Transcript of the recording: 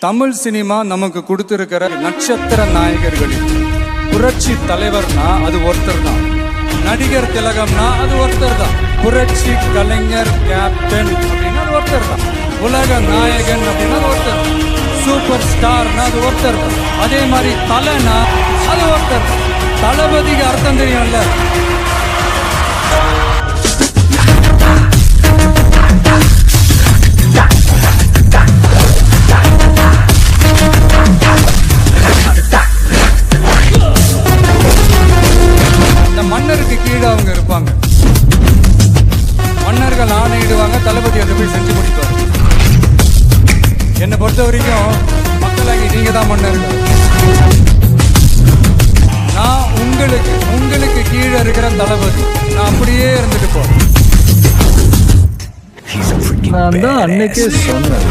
Tamil cinema நமக்கு கொடுத்திருக்கிற நட்சத்திர நாயகர்களில் புரட்சி தலைவர்னா அது ஒருத்தர் தான். நடிகர் திலகம்னா அது ஒருத்தர் தான். புரட்சி கலைஞர் கேப்டன் அப்படின்னா அது ஒருத்தர் தான். உலக நாயகன் அப்படின்னா அது ஒருத்தர் தான். சூப்பர் ஸ்டார்னா அது ஒருத்தர் தான். அதே மாதிரி தலைனா அது ஒருத்தர் தான். தளபதிக்கு அர்த்தம் தெரியும்ல. மன்னருக்கு கீழே அவங்க இருப்பாங்க. மன்னர்கள் ஆணையிடுவாங்க, தளபதி அதை போய் செஞ்சு முடிப்பார். என்னை பொறுத்த வரைக்கும் மக்களாகி நீங்க தான் மன்னர்கள். நான் உங்களுக்கு கீழே இருக்கிற தளபதி. நான் அப்படியே இருந்துட்டு போறேன். நான் தான் அன்னைக்கே சொன்னேன்.